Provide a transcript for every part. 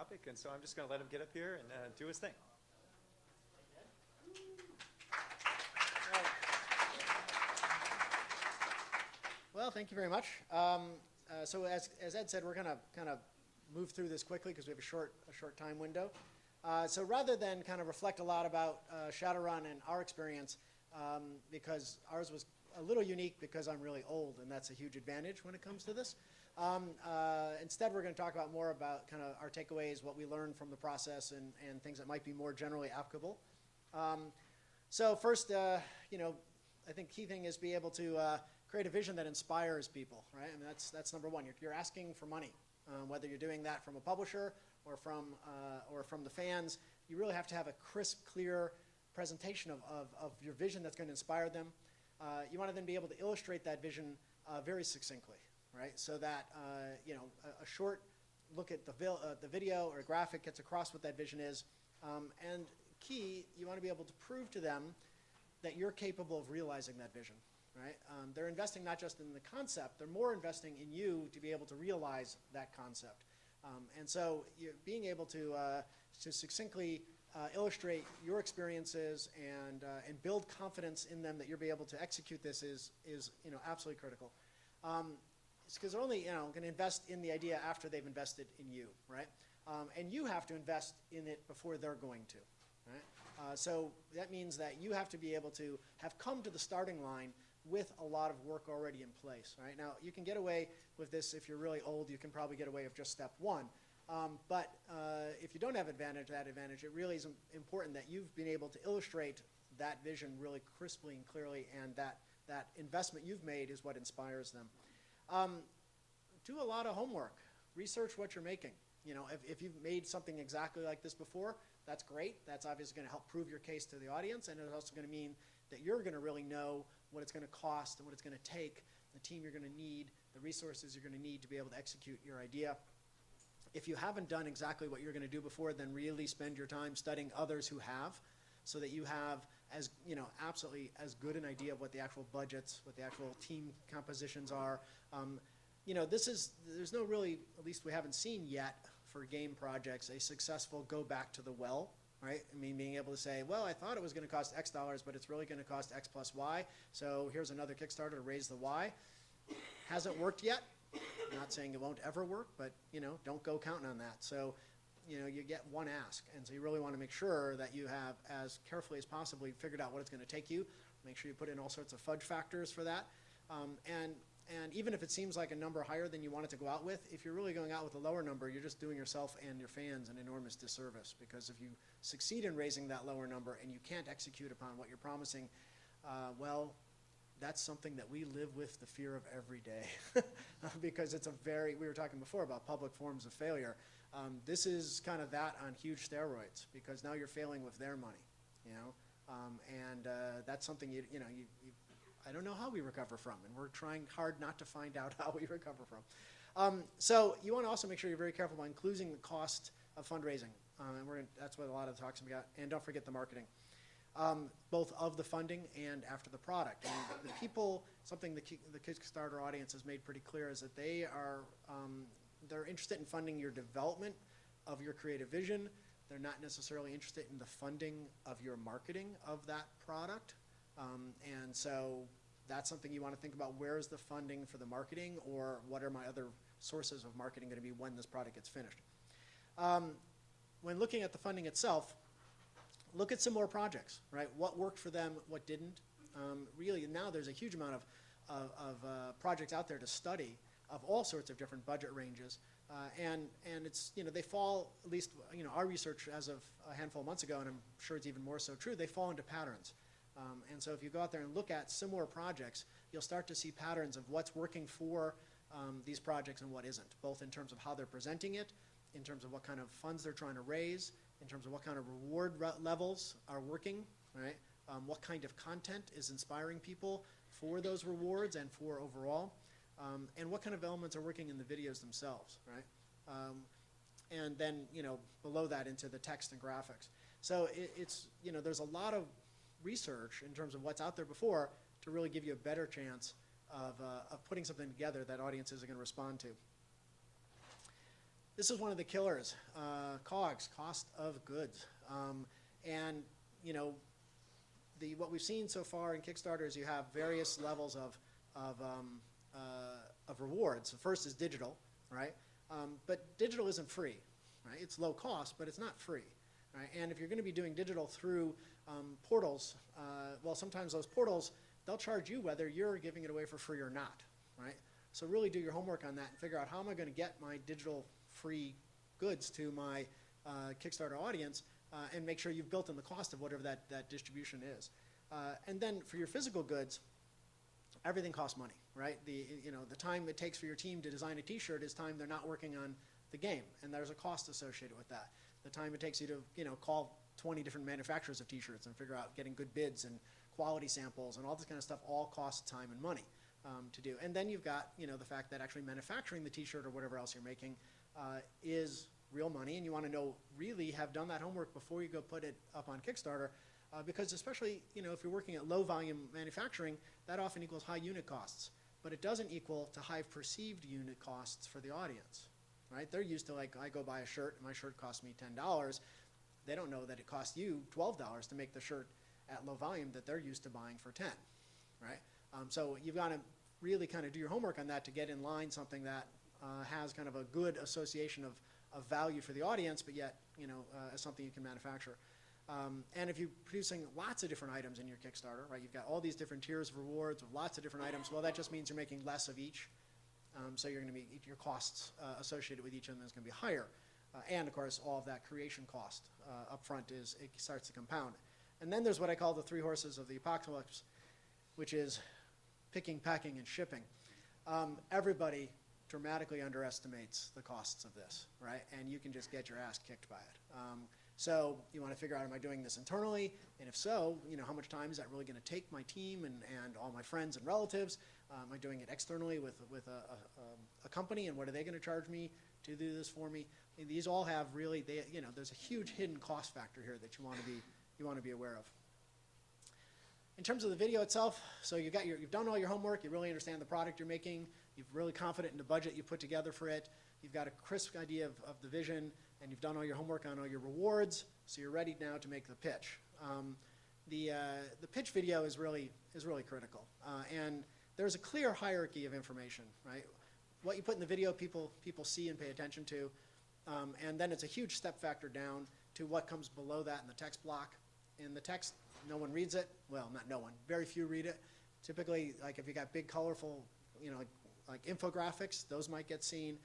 topic, and so I'm just going to let him get up here and do his thing. Well, thank you very much. So as Ed said, we're going to kind of move through this quickly because we have a short time window. So rather than kind of reflect a lot about Shadowrun and our experience, because ours was a little unique because I'm really old, and that's a huge advantage when it comes to this. Instead, we're going to talk about more about kind of our takeaways, what we learned from the process, and things that might be more generally applicable. So first, I think key thing is be able to create a vision that inspires people, right? I mean, that's number one. You're asking for money, whether you're doing that from a publisher or from the fans. You really have to have a crisp, clear presentation of your vision that's going to inspire them. You want to then be able to illustrate that vision very succinctly, right? So that a short look at the video or graphic gets across what that vision is. And key, you want to be able to prove to them that you're capable of realizing that vision, right? They're investing not just in the concept, they're more investing in you to be able to realize that concept. And so being able to succinctly illustrate your experiences and build confidence in them that you'll be able to execute this is absolutely critical. It's because they're only going to invest in the idea after they've invested in you, right? And you have to invest in it before they're going to, right? So that means that you have to be able to have come to the starting line with a lot of work already in place, right? Now, you can get away with this if you're really old. You can probably get away with just step one. But if you don't have that advantage, it really is important that you've been able to illustrate that vision really crisply and clearly, and that investment you've made is what inspires them. Do a lot of homework. Research what you're making. If you've made something exactly like this before, that's great. That's obviously going to help prove your case to the audience, and it's also going to mean that you're going to really know what it's going to cost and what it's going to take, the team you're going to need, the resources you're going to need to be able to execute your idea. If you haven't done exactly what you're going to do before, then really spend your time studying others who have, so that you have absolutely as good an idea of what the actual budgets, what the actual team compositions are. There's no really, at least we haven't seen yet for game projects, a successful go back to the well, right? I mean, being able to say, well, I thought it was going to cost X dollars, but it's really going to cost X plus Y. So here's another Kickstarter to raise the Y. Hasn't worked yet. I'm not saying it won't ever work, but don't go counting on that. So you get one ask, and so you really want to make sure that you have, as carefully as possible, figured out what it's going to take you. Make sure you put in all sorts of fudge factors for that. And even if it seems like a number higher than you want it to go out with, if you're really going out with a lower number, you're just doing yourself and your fans an enormous disservice. Because if you succeed in raising that lower number and you can't execute upon what you're promising, well, that's something that we live with the fear of every day. Because it's we were talking before about public forms of failure. This is kind of that on huge steroids, because now you're failing with their money, and that's something I don't know how we recover from, and we're trying hard not to find out how we recover from. So you want to also make sure you're very careful about including the cost of fundraising, and that's what a lot of the talks about. And don't forget the marketing, both of the funding and after the product. And the people, something the Kickstarter audience has made pretty clear is that they're interested in funding your development of your creative vision. They're not necessarily interested in the funding of your marketing of that product. And so that's something you want to think about. Where is the funding for the marketing, or what are my other sources of marketing going to be when this product gets finished? When looking at the funding itself, look at some more projects, right? What worked for them, what didn't? Really, now there's a huge amount of projects out there to study of all sorts of different budget ranges. And it's, they fall, at least, our research as of a handful of months ago, and I'm sure it's even more so true, they fall into patterns. And so if you go out there and look at similar projects, you'll start to see patterns of what's working for these projects and what isn't, both in terms of how they're presenting it, in terms of what kind of funds they're trying to raise, in terms of what kind of reward levels are working, right? What kind of content is inspiring people for those rewards and for overall, and what kind of elements are working in the videos themselves, right? And then, below that into the text and graphics. So it's, there's a lot of research in terms of what's out there before to really give you a better chance of putting something together that audiences are going to respond to. this is one of the killers, COGS, cost of goods. And, you know, what we've seen so far in Kickstarter is you have various levels of rewards. The first is digital, right? But digital isn't free, right? It's low cost, but it's not free, right? And if you're going to be doing digital through portals, well, sometimes those portals, they'll charge you whether you're giving it away for free or not, right? So really do your homework on that and figure out how am I going to get my digital free goods to my Kickstarter audience, and make sure you've built in the cost of whatever that distribution is. And then for your physical goods, everything costs money, right? The time it takes for your team to design a T-shirt is time they're not working on the game, and there's a cost associated with that. The time it takes you to call 20 different manufacturers of T-shirts and figure out getting good bids and quality samples and all this kind of stuff all costs time and money to do. And then you've got the fact that actually manufacturing the T-shirt or whatever else you're making is real money, and you want to really have done that homework before you go put it up on Kickstarter, because especially if you're working at low volume manufacturing, that often equals high unit costs, but it doesn't equal to high perceived unit costs for the audience, right? They're used to, like, I go buy a shirt and my shirt costs me $10. They don't know that it costs you $12 to make the shirt at low volume that they're used to buying for 10, right? So you've got to really kind of do your homework on that to get in line something that has kind of a good association of value for the audience, but yet as something you can manufacture. And if you're producing lots of different items in your Kickstarter, right, you've got all these different tiers of rewards with lots of different items, well, that just means you're making less of each. So you're going to be, your costs associated with each of them is going to be higher. And of course, all of that creation cost up front it starts to compound. And then there's what I call the three horses of the apocalypse, which is picking, packing, and shipping. Everybody dramatically underestimates the costs of this, right? And you can just get your ass kicked by it. So you want to figure out, am I doing this internally? And if so, how much time is that really going to take my team and all my friends and relatives? Am I doing it externally with a company, and what are they going to charge me to do this for me? And these all have really, there's a huge hidden cost factor here that you want to be aware of. In terms of the video itself, so you've done all your homework, you really understand the product you're making, you're really confident in the budget you put together for it, you've got a crisp idea of the vision, and you've done all your homework on all your rewards, so you're ready now to make the pitch. The pitch video is really critical, and there's a clear hierarchy of information, right? What you put in the video, people see and pay attention to, and then it's a huge step factor down to what comes below that in the text block. In the text, no one reads it. Well, not no one. Very few read it. Typically, like if you got big, colorful, like infographics, those might get seen.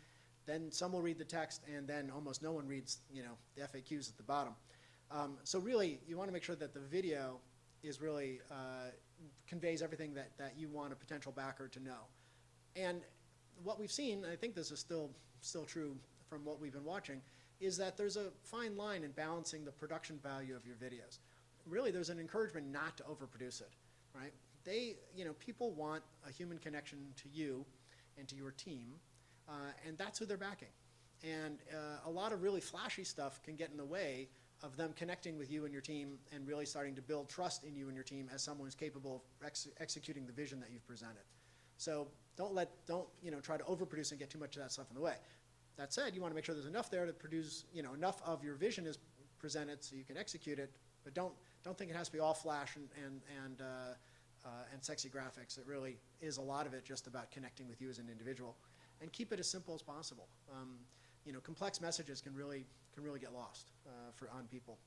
Then some will read the text, and then almost no one reads, the FAQs at the bottom. So really, you want to make sure that the video is really conveys everything that you want a potential backer to know. And what we've seen, and I think this is still true from what we've been watching, is that there's a fine line in balancing the production value of your videos. Really, there's an encouragement not to overproduce it, right? People want a human connection to you and to your team, and that's who they're backing. And a lot of really flashy stuff can get in the way of them connecting with you and your team and really starting to build trust in you and your team as someone who's capable of executing the vision that you've presented. So don't try to overproduce and get too much of that stuff in the way. That said, you want to make sure there's enough there to produce, enough of your vision is presented so you can execute it, but don't think it has to be all flash and sexy graphics. It really is a lot of it just about connecting with you as an individual, and keep it as simple as possible. Complex messages can really get lost on people.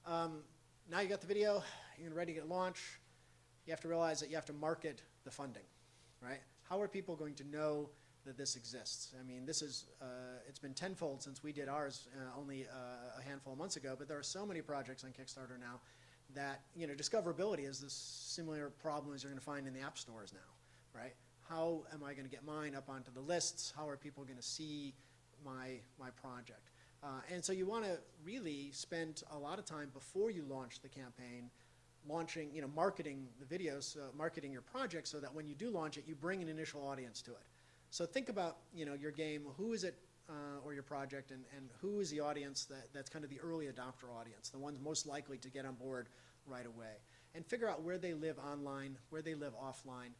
Now you got the video, you're ready to get launched. You have to realize that you have to market the funding, right? How are people going to know that this exists? I mean, it's been tenfold since we did ours only a handful of months ago, but there are so many projects on Kickstarter now that, discoverability is this similar problem as you're going to find in the app stores now, right? How am I going to get mine up onto the lists? How are people going to see my project? And so you want to really spend a lot of time before you launch the campaign marketing the videos, marketing your project so that when you do launch it, you bring an initial audience to it. So think about, your game, who is it, or your project, and who is the audience that's kind of the early adopter audience, the ones most likely to get on board right away. And figure out where they live online, where they live offline.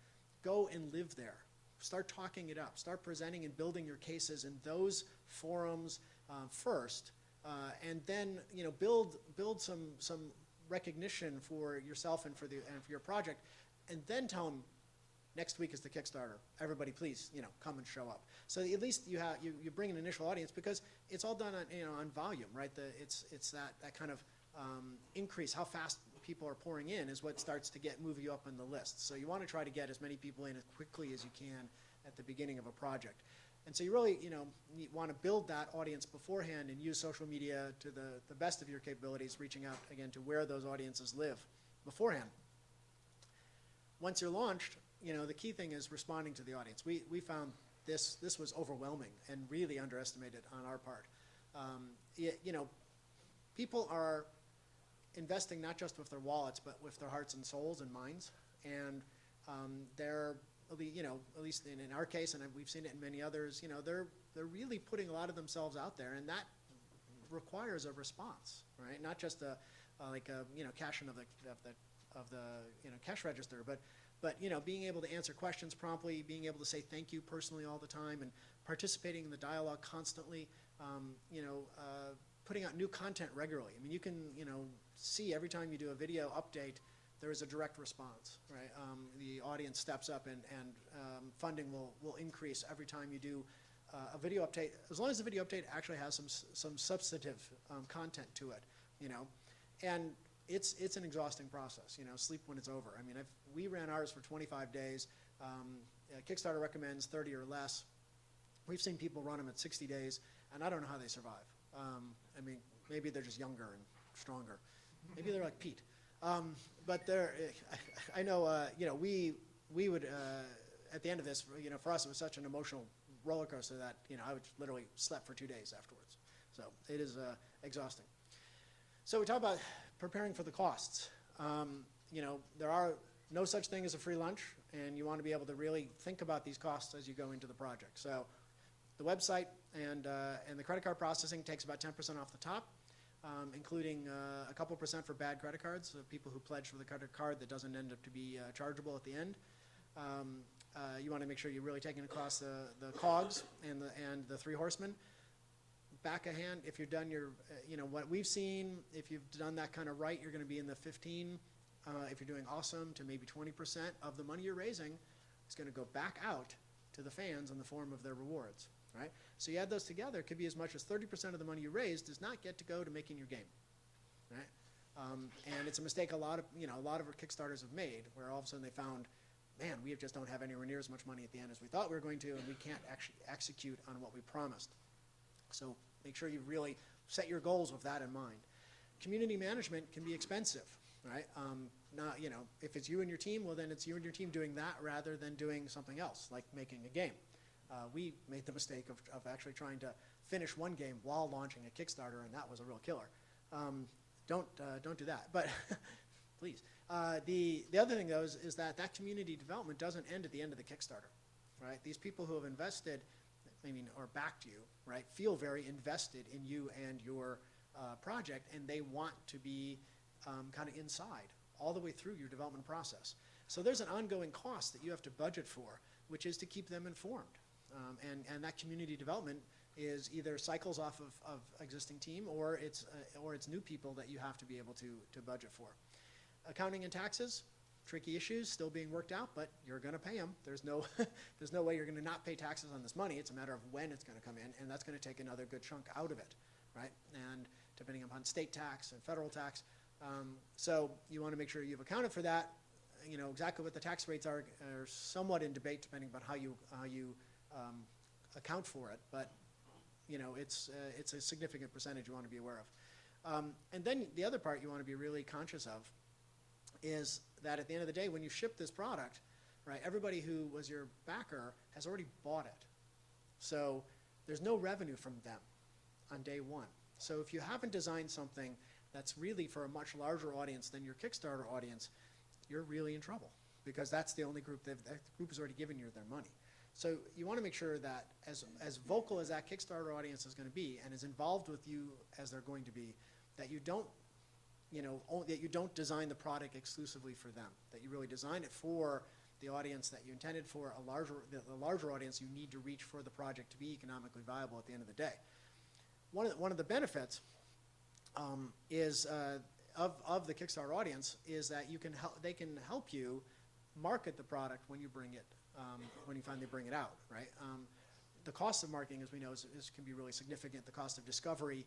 Go and live there. start talking it up. Start presenting and building your cases in those forums first, and then build some recognition for yourself and for your project, and then tell them next week is the Kickstarter. Everybody, please, come and show up. So at least you bring an initial audience, because it's all done on volume, right? It's that kind of increase, how fast people are pouring in is what starts to move you up on the list. So you want to try to get as many people in as quickly as you can at the beginning of a project. And so you really, you want to build that audience beforehand and use social media to the best of your capabilities, reaching out, again, to where those audiences live beforehand. Once you're launched, the key thing is responding to the audience. We found this was overwhelming and really underestimated on our part. People are investing not just with their wallets, but with their hearts and souls and minds, and they're, at least in our case, and we've seen it in many others, they're really putting a lot of themselves out there, and that requires a response, right? Not just cash in of the cash register, but being able to answer questions promptly, being able to say thank you personally all the time, and participating in the dialogue constantly, putting out new content regularly. I mean, you can see every time you do a video update, there is a direct response, right? The audience steps up, and funding will increase every time you do a video update, as long as the video update actually has some substantive content to it, and it's an exhausting process. Sleep when it's over. I mean, we ran ours for 25 days. Kickstarter recommends 30 or less. We've seen people run them at 60 days, and I don't know how they survive. I mean, maybe they're just younger and stronger. Maybe they're like Pete. But I know, we would, at the end of this, for us, it was such an emotional roller coaster that, I would literally slept for 2 days afterwards. So it is exhausting. So we talk about preparing for the costs. There are no such thing as a free lunch, and you want to be able to really think about these costs as you go into the project. So the website and the credit card processing takes about 10% off the top, including a couple % for bad credit cards, so people who pledge for the credit card that doesn't end up to be chargeable at the end. You want to make sure you're really taking across the COGS and the 3 horsemen. Back a hand, if you've done your, what we've seen, if you've done that kind of right, you're going to be in the 15. If you're doing awesome, to maybe 20% of the money you're raising is going to go back out to the fans in the form of their rewards, right? So you add those together, it could be as much as 30% of the money you raise does not get to go to making your game, right? And it's a mistake a lot of our Kickstarters have made, where all of a sudden they found, man, we just don't have anywhere near as much money at the end as we thought we were going to, and we can't actually execute on what we promised. So make sure you really set your goals with that in mind. Community management can be expensive, right? If it's you and your team, well, then it's you and your team doing that rather than doing something else, like making a game. We made the mistake of actually trying to finish one game while launching a Kickstarter, and that was a real killer. Don't do that, but please. The other thing, though, is that community development doesn't end at the end of the Kickstarter, right? These people who have invested, or backed you, right, feel very invested in you and your project, and they want to be kind of inside all the way through your development process. So there's an ongoing cost that you have to budget for, which is to keep them informed. And that community development is either cycles off of existing team, or it's new people that you have to be able to budget for. Accounting and taxes, tricky issues, still being worked out, but you're going to pay them. There's no way you're going to not pay taxes on this money. It's a matter of when it's going to come in, and that's going to take another good chunk out of it, right? And depending upon state tax and federal tax. So you want to make sure you've accounted for that. Exactly what the tax rates are somewhat in debate depending upon how you account for it, but it's a significant percentage you want to be aware of. And then the other part you want to be really conscious of is that at the end of the day, when you ship this product, right, everybody who was your backer has already bought it. So there's no revenue from them on day one. So if you haven't designed something that's really for a much larger audience than your Kickstarter audience, you're really in trouble, because that's the only group that group has already given you their money. So you want to make sure that as vocal as that Kickstarter audience is going to be, and as involved with you as they're going to be, that you don't design the product exclusively for them, that you really design it for the audience that you intended for, the larger audience you need to reach for the project to be economically viable at the end of the day. One of the benefits is of the Kickstarter audience is that they can help you market the product when you bring it, when you finally bring it out, right? The cost of marketing, as we know, can be really significant. The cost of discovering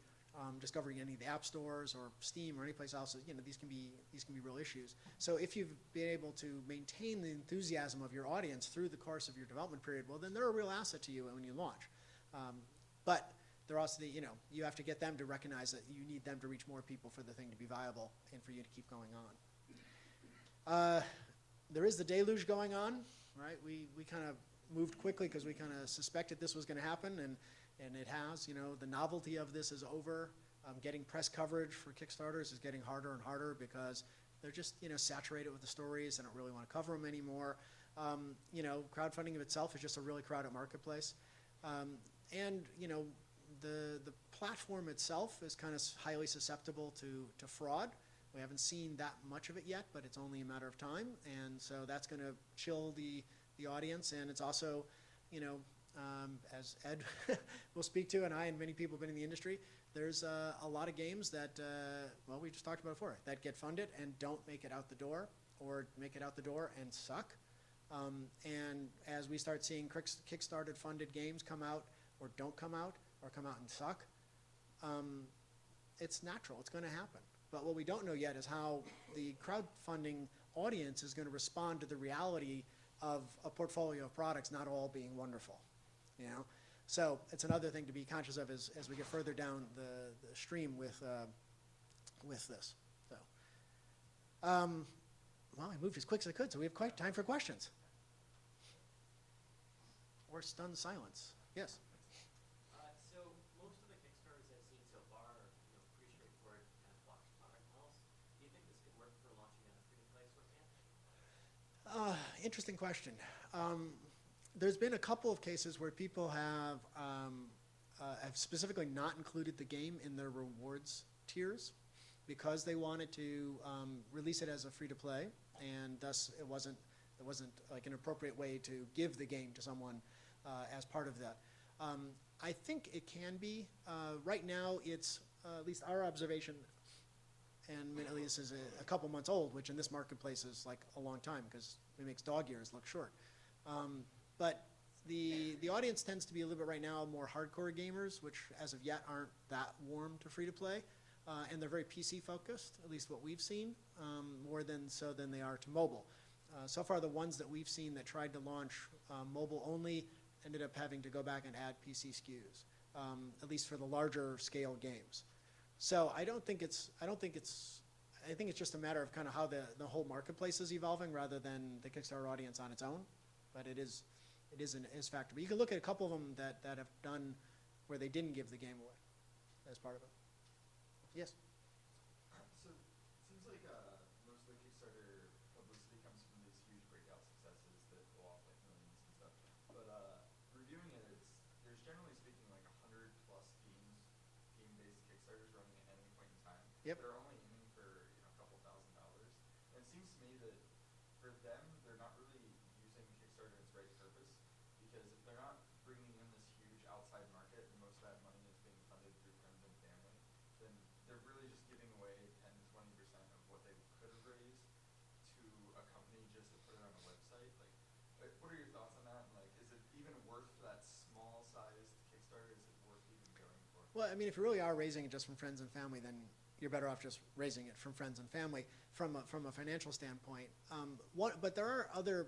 any of the app stores or Steam or any place else, these can be real issues. So if you've been able to maintain the enthusiasm of your audience through the course of your development period, well, then they're a real asset to you when you launch. But they're also, you have to get them to recognize that you need them to reach more people for the thing to be viable and for you to keep going on. There is the deluge going on, right? We kind of moved quickly because we kind of suspected this was going to happen, and it has. The novelty of this is over. Getting press coverage for Kickstarters is getting harder and harder because they're just saturated with the stories. They don't really want to cover them anymore. Crowdfunding of itself is just a really crowded marketplace, and the platform itself is kind of highly susceptible to fraud. We haven't seen that much of it yet, but it's only a matter of time, and so that's going to chill the audience. And it's also, as Ed will speak to, and I and many people have been in the industry, there's a lot of games that, well, we just talked about before, that get funded and don't make it out the door, or make it out the door and suck. And as we start seeing Kickstarter funded games come out or don't come out, or come out and suck, it's natural, it's going to happen. But what we don't know yet is how the crowdfunding audience is going to respond to the reality of a portfolio of products not all being wonderful. So it's another thing to be conscious of as we get further down the stream with this. So, well, I moved as quick as I could, so we have quite time for questions. Or stunned silence. Yes. So most of the Kickstarters I've seen so far are pretty straightforward kind of box product models. Do you think this could work for launching on a free-to-play sort of game? Interesting question. There's been a couple of cases where people have specifically not included the game in their rewards tiers because they wanted to release it as a free-to-play, and thus it wasn't like an appropriate way to give the game to someone as part of that. I think it can be. Right now, it's at least our observation, and at least is a couple months old, which in this marketplace is like a long time because it makes dog years look short. But the audience tends to be a little bit right now more hardcore gamers, which as of yet aren't that warm to free-to-play, and they're very PC focused, at least what we've seen, more than they are to mobile. So far, the ones that we've seen that tried to launch mobile only ended up having to go back and add PC SKUs, at least for the larger scale games. So I think it's just a matter of kind of how the whole marketplace is evolving rather than the Kickstarter audience on its own. But it is a factor. But you can look at a couple of them that have done where they didn't give the game away as part of it. Yes. So it seems like most of the Kickstarter publicity comes from these huge breakout successes that go off like millions and stuff. But reviewing it, there's generally speaking like 100+ game-based Kickstarters running at any point in time. Yep. That are only aiming for a couple $1,000. And it seems to me that for them, they're not really using Kickstarter in its right purpose, because if they're not bringing in this huge outside market and most of that money is being funded through friends and family, then they're really just giving away 10 to 20% of what they could have raised to a company just to put it on a website. Like, what are your thoughts on that? And like, is it even worth that small-sized Kickstarter? Is it worth even going for? Well, I mean, if you really are raising it just from friends and family, then you're better off just raising it from friends and family from a financial standpoint. But there are other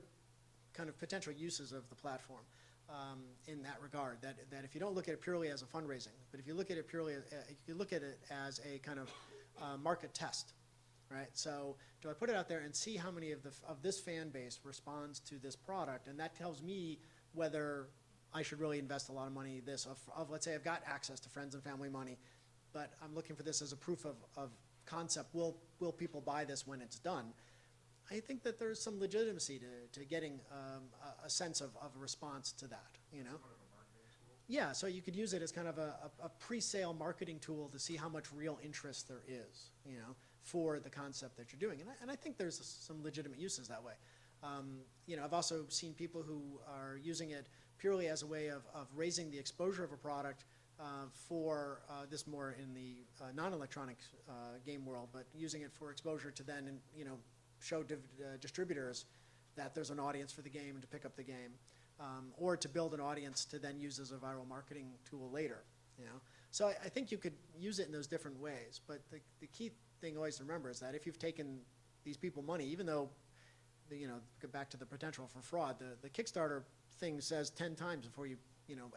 kind of potential uses of the platform in that regard. That if you don't look at it purely as a fundraising, but if you look at it purely, you look at it as a kind of market test, right? So do I put it out there and see how many of this fan base responds to this product, and that tells me whether I should really invest a lot of money. Let's say I've got access to friends and family money, but I'm looking for this as a proof of concept. Will people buy this when it's done? I think that there's some legitimacy to getting a sense of a response to that, Sort of a marketing tool? Yeah, so you could use it as kind of a pre-sale marketing tool to see how much real interest there is, for the concept that you're doing. And I think there's some legitimate uses that way. I've also seen people who are using it purely as a way of raising the exposure of a product for this more in the non-electronic game world, but using it for exposure to then, show distributors that there's an audience for the game and to pick up the game, or to build an audience to then use as a viral marketing tool later. So I think you could use it in those different ways, but the key thing always to remember is that if you've taken these people money, even though, go back to the potential for fraud, the Kickstarter thing says 10 times before you,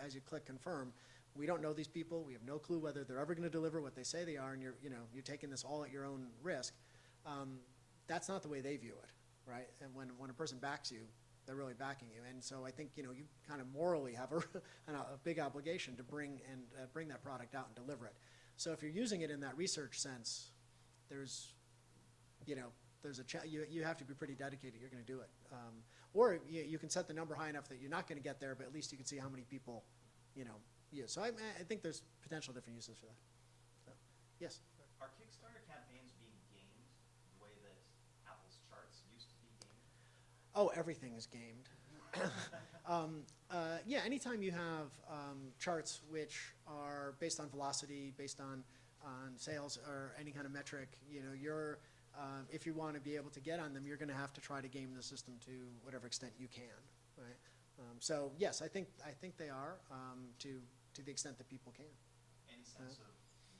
as you click confirm, we don't know these people, we have no clue whether they're ever going to deliver what they say they are, and you're taking this all at your own risk. That's not the way they view it, right? And when a person backs you, they're really backing you. And so I think, you kind of morally have a big obligation to bring that product out and deliver it. So if you're using it in that research sense, there's you have to be pretty dedicated. You're going to do it, or you can set the number high enough that you're not going to get there, but at least you can see how many people, use. So I think there's potential different uses for that. So, yes. Are Kickstarter campaigns being gamed the way that Apple's charts used to be gamed? Oh, everything is gamed. Yeah, anytime you have charts which are based on velocity, based on sales or any kind of metric, if you want to be able to get on them, you're going to have to try to game the system to whatever extent you can, right? So yes, I think they are to the extent that people can. Any sense of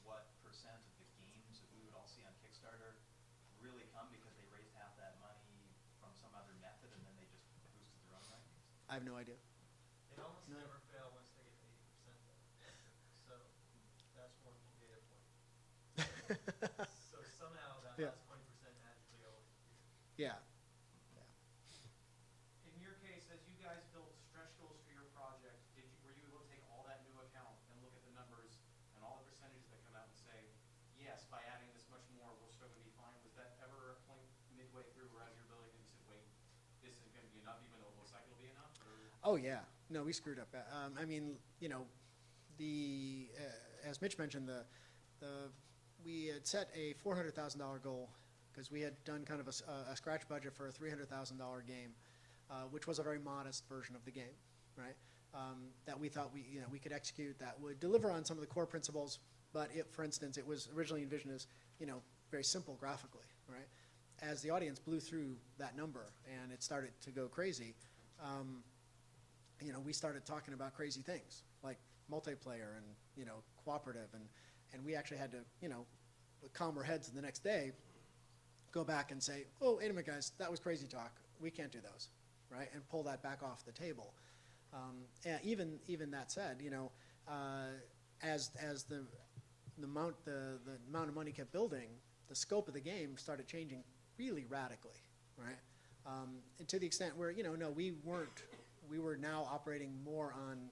what percent of the games that we would all see on Kickstarter really come because they raised half that money from some other method and then they just boosted their own rankings? I have no idea. They almost No. never fail once they get to 80% though. So that's one data point. So somehow that Yeah. last 20% magically always appears. Yeah. In your case, as you guys built stretch goals for your project, were you able to take all that into account and look at the numbers and all the percentages that come out and say, yes, by adding this much more, we're still going to be fine? Was that ever a point midway through where as you're building it, you said, wait, this isn't going to be enough, even though it looks like it'll be enough? Or? Oh yeah. No, we screwed up. I mean, as Mitch mentioned, we had set a $400,000 goal because we had done kind of a scratch budget for a $300,000 game, which was a very modest version of the game, right? That we thought we could execute that would deliver on some of the core principles, but for instance, it was originally envisioned as, very simple graphically, right? As the audience blew through that number and it started to go crazy, we started talking about crazy things like multiplayer and, cooperative, and we actually had to, with calmer heads the next day, go back and say, oh, wait a minute, guys, that was crazy talk. We can't do those, right? And pull that back off the table. And even that said, as the amount of money kept building, the scope of the game started changing really radically, right? And to the extent where, no, we were now operating more on,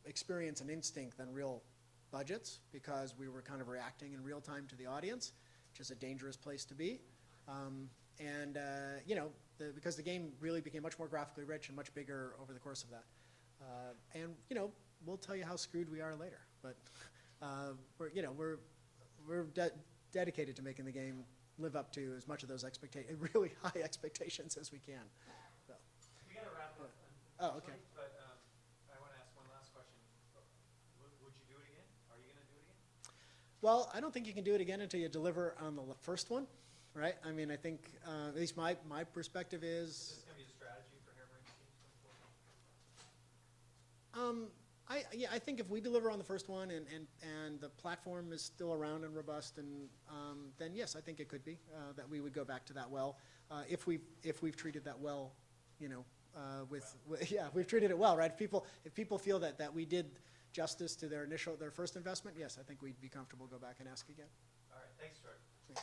experience and instinct than real budgets, because we were kind of reacting in real time to the audience, which is a dangerous place to be. Because the game really became much more graphically rich and much bigger over the course of that. We'll tell you how screwed we are later, but we're dedicated to making the game live up to as much of those really high expectations as we can. So. We got to wrap up. Oh, okay. But I want to ask one last question. Would you do it again? Are you going to do it again? Well, I don't think you can do it again until you deliver on the first one, right? I mean, I think, at least my perspective Is is, this going to be a strategy for hammering teams going forward? I think if we deliver on the first one and the platform is still around and robust, and then yes, I think it could be that we would go back to that well if we've treated that well, if we've treated it well, right? If people feel that we did justice to their first investment, yes, I think we'd be comfortable go back and ask again. All right, thanks, George. Yeah.